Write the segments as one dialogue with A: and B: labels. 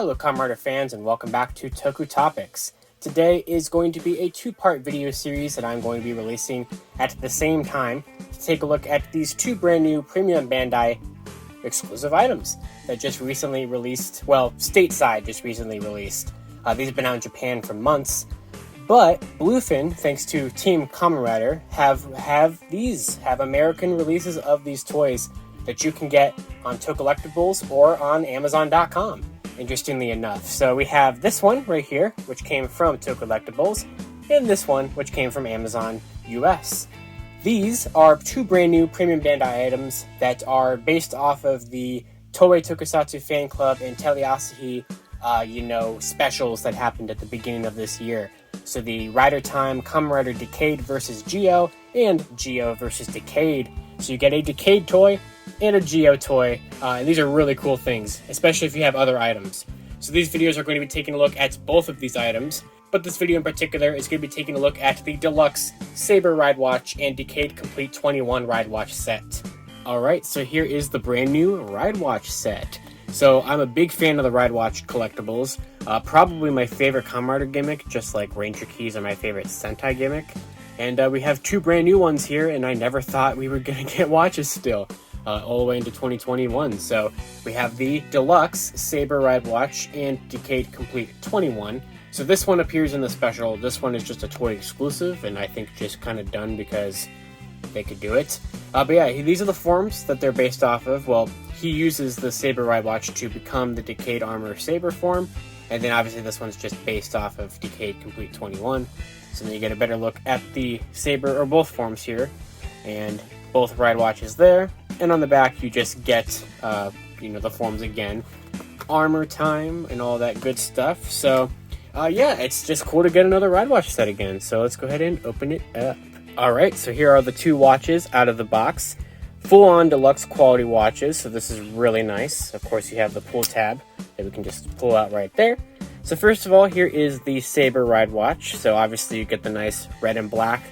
A: Hello Kamen Rider fans and welcome back to Toku Topics. Today is going to be a two-part video series that I'm going to be releasing at the same time to take a look at these two brand new Premium Bandai exclusive items that just recently released, well, stateside just recently released. These have been out in Japan for months, but BlueFin, thanks to Team Kamen Rider, have American releases of these toys that you can get on Tokullectibles or on Amazon.com. Interestingly enough. So we have this one right here, which came from Tokullectibles, and this one, which came from Amazon US. These are two brand new Premium Bandai items that are based off of the Toei Tokusatsu fan club and Teleasahi, specials that happened at the beginning of this year. So the Rider Time Kamen Rider Decade versus Geo, and Geo versus Decade. So you get a Decade toy and a Geo toy, and these are really cool things, especially if you have other items. So these videos are going to be taking a look at both of these items, but this video in particular is going to be taking a look at the Deluxe Saber Ridewatch and Decade Complete 21 Ridewatch Set. Alright, so here is the brand new Ridewatch set. So I'm a big fan of the Ridewatch collectibles, probably my favorite Kamen Rider gimmick, just like Ranger Keys are my favorite Sentai gimmick. And we have two brand new ones here, and I never thought we were going to get watches still. All the way into 2021. So we have the Deluxe Saber Ridewatch and Decade Complete 21. So this one appears in the special. This one is just a toy exclusive, and I think just kind of done because they could do it. But yeah, these are the forms that they're based off of. Well, he uses the Saber Ridewatch to become the Decade Armor Saber form, and then obviously this one's just based off of Decade Complete 21. So then you get a better look at the Saber, or both forms here, and both Ridewatches there. And on the back, you just get, the forms again. Armor time and all that good stuff. So, yeah, it's just cool to get another Ridewatch set again. So let's go ahead and open it up. Alright, so here are the two watches out of the box. Full-on deluxe quality watches, so this is really nice. Of course, you have the pull tab that we can just pull out right there. So first of all, here is the Saber Ridewatch. So obviously you get the nice red and black.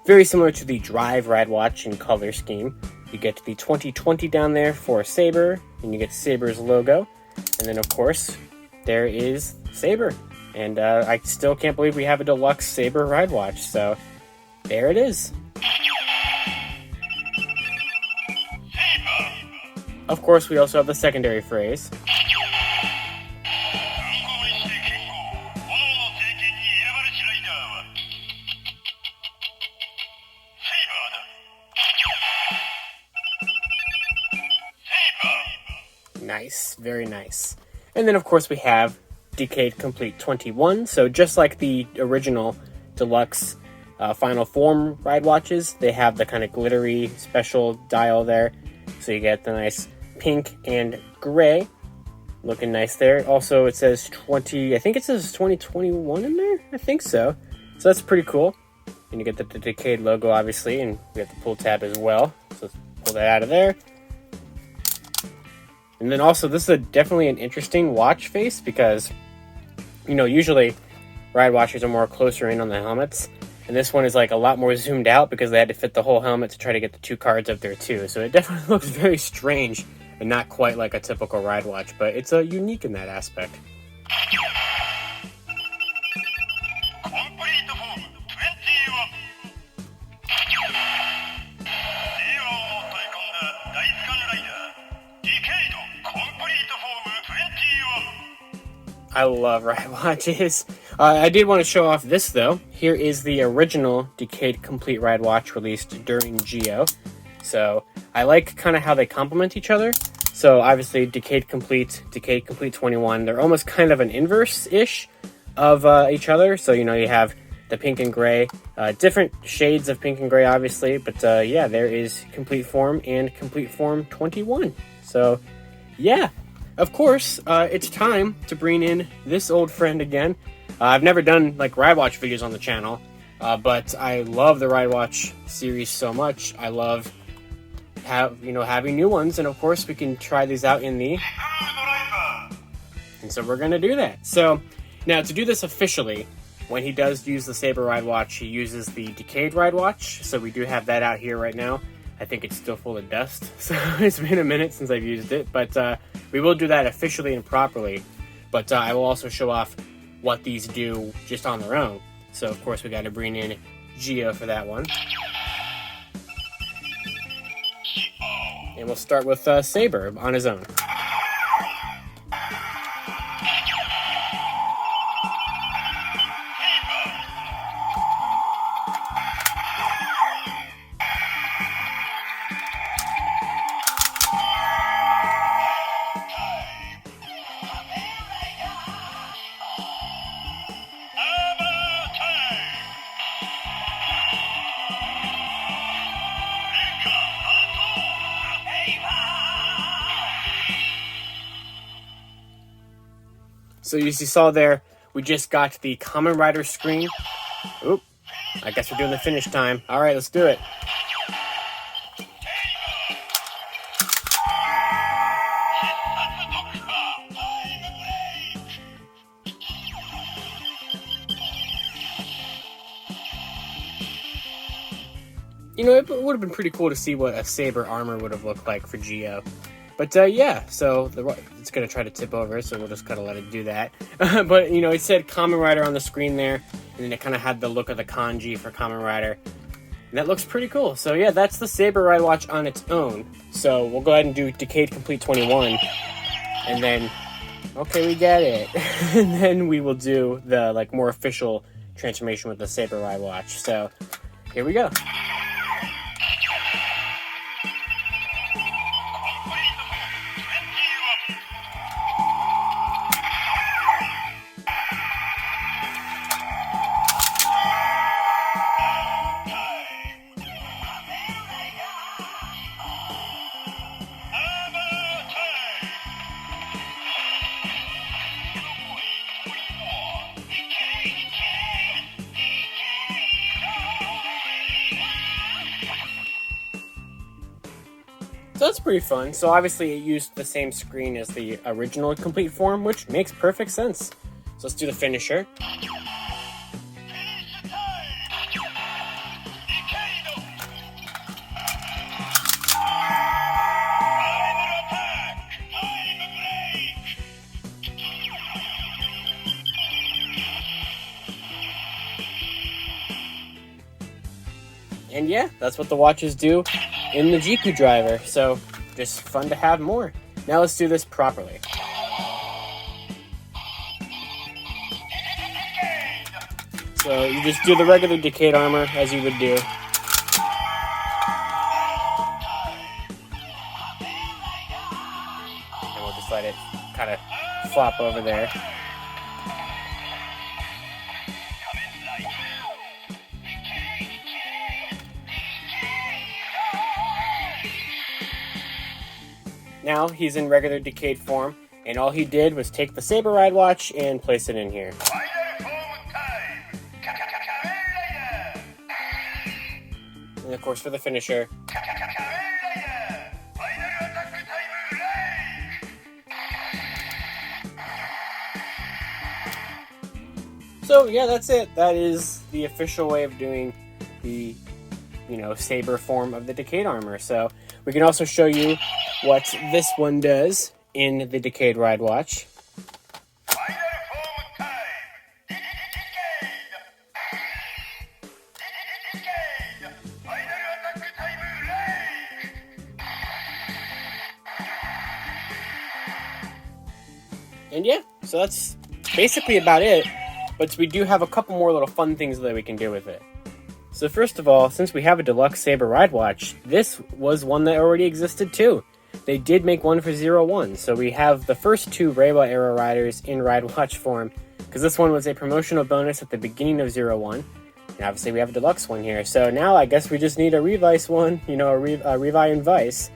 A: Very similar to the Drive Ridewatch in color scheme. You get the 2020 down there for Saber, and you get Saber's logo. And then, of course, there is Saber. And I still can't believe we have a deluxe Saber Ridewatch, so there it is. Of course, we also have the secondary phrase. Nice, very nice. And then of course we have Decade Complete 21, so just like the original Deluxe Final Form Ridewatches, they have the kind of glittery special dial there, so you get the nice pink and gray, looking nice there. Also it says 2021 in there? I think so. So that's pretty cool. And you get the Decade logo obviously, and we have the pull tab as well, so let's pull that out of there. And then also, this is definitely an interesting watch face because, usually Ridewatchers are more closer in on the helmets. And this one is like a lot more zoomed out because they had to fit the whole helmet to try to get the two cards up there too. So it definitely looks very strange and not quite like a typical Ridewatch, but it's unique in that aspect. I love Ridewatches. I did want to show off this though. Here is the original Decade Complete Ridewatch released during Geo. So I like kind of how they complement each other. So obviously Decade Complete 21, they're almost kind of an inverse-ish of each other. So you have the pink and gray, different shades of pink and gray obviously, but yeah, there is Complete Form and Complete Form 21. So yeah. Of course, it's time to bring in this old friend again. I've never done Ridewatch videos on the channel, but I love the Ridewatch series so much. I love having new ones, and of course we can try these out in the... And so we're going to do that. So now to do this officially, when he does use the Saber Ridewatch, he uses the Decade Ridewatch. So we do have that out here right now. I think it's still full of dust, so it's been a minute since I've used it, but we will do that officially and properly. But I will also show off what these do just on their own. So of course we got to bring in Geo for that one. And we'll start with Saber on his own. So as you saw there, we just got the Kamen Rider screen. Oop, I guess we're doing the finish time. All right, let's do it. You know, it would have been pretty cool to see what a Saber armor would have looked like for Geo. But yeah, so it's going to try to tip over, so we'll just kind of let it do that. But, you know, it said Kamen Rider on the screen there, and then it kind of had the look of the kanji for Kamen Rider. And that looks pretty cool. So yeah, that's the Saber Ridewatch on its own. So we'll go ahead and do Decade Complete 21. And then, okay, we get it. And then we will do the, like, more official transformation with the Saber Ridewatch. So here we go. So that's pretty fun. So obviously it used the same screen as the original complete form, which makes perfect sense. So let's do the finisher. And yeah, that's what the watches do in the Jiku driver, so just fun to have more. Now let's do this properly. So you just do the regular Decade armor as you would do. And we'll just let it kind of flop over there. Now he's in regular Decade form, and all he did was take the Saber Ridewatch and place it in here. And of course for the finisher. So yeah, that's it. That is the official way of doing the, Saber form of the Decade armor. So we can also show you what this one does in the Decade Ridewatch. And yeah, so that's basically about it. But we do have a couple more little fun things that we can do with it. So first of all, since we have a deluxe Saber Ridewatch, this was one that already existed too. They did make one for Zero-One, so we have the first two Reiwa era riders in Ridewatch form, because this one was a promotional bonus at the beginning of Zero-One, and obviously we have a deluxe one here. So now I guess we just need a Revice one, a Revi and Vice.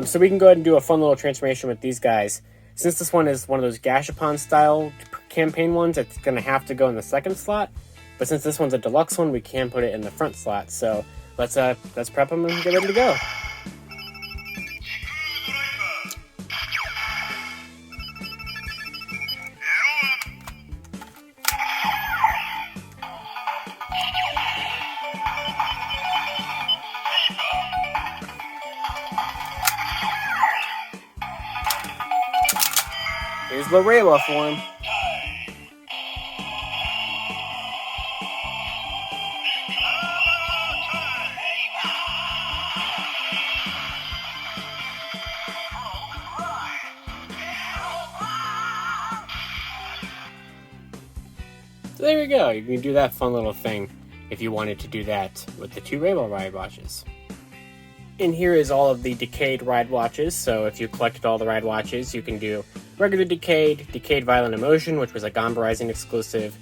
A: So we can go ahead and do a fun little transformation with these guys. Since this one is one of those Gashapon style campaign ones, it's going to have to go in the second slot. But since this one's a deluxe one, we can put it in the front slot. So let's prep them and get ready to go. Here's the Reiwa form. there we go. You can do that fun little thing if you wanted to do that with the 2 Reiwa Ridewatches. In here is all of the decayed Ridewatches. So if you collected all the Ridewatches, you can do regular decayed, decayed violent emotion, which was a Gamba Rising exclusive.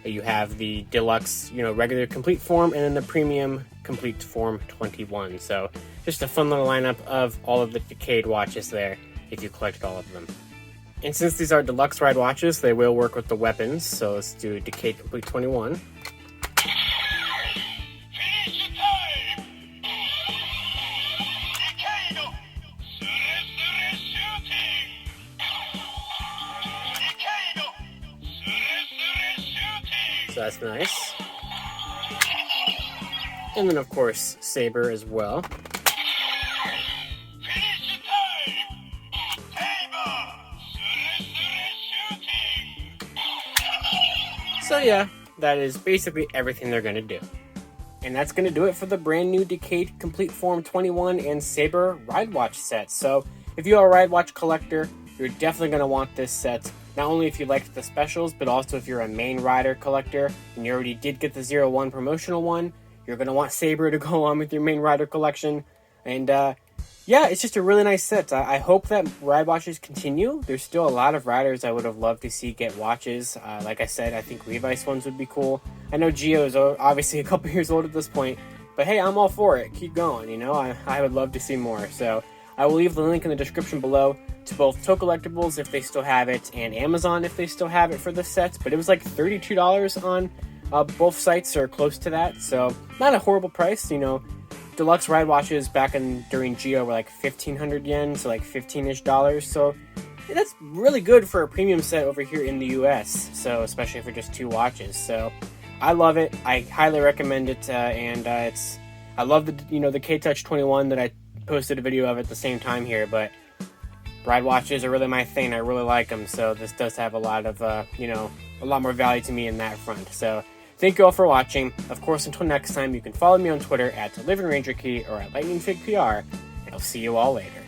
A: You have the deluxe, regular complete form, and then the premium complete form 21. So just a fun little lineup of all of the decayed watches there if you collected all of them. And since these are deluxe Ridewatches, they will work with the weapons. So let's do decayed complete 21. So that's nice. And then, of course, Saber as well. So yeah, that is basically everything they're going to do. And that's going to do it for the brand new Decayed Complete Form 21 and Saber Ridewatch set. So if you are a Ridewatch collector, you're definitely going to want this set. Not only if you liked the specials, but also if you're a main rider collector and you already did get the Zero-One promotional one, you're going to want Saber to go along with your main rider collection. And yeah, it's just a really nice set. I hope that Ridewatches continue. There's still a lot of riders I would have loved to see get watches. Like I said, I think Levi's ones would be cool. I know Gio is obviously a couple years old at this point, but hey, I'm all for it. Keep going, I would love to see more. So I will leave the link in the description below to both Tokullectibles if they still have it, and Amazon if they still have it for the sets. But it was like $32 on both sites, or close to that. So not a horrible price. Deluxe Ridewatches back during Geo were like 1,500 yen, so like $15-ish. So that's really good for a premium set over here in the US. So especially for just 2 watches. So I love it. I highly recommend it, and I love the K-Touch 21 that I posted a video of at the same time here, but Ridewatches are really my thing. I really like them, so this does have a lot of, a lot more value to me in that front. So thank you all for watching. Of course, until next time, you can follow me on Twitter at LivingRangerKey or at LightningFigPR, and I'll see you all later.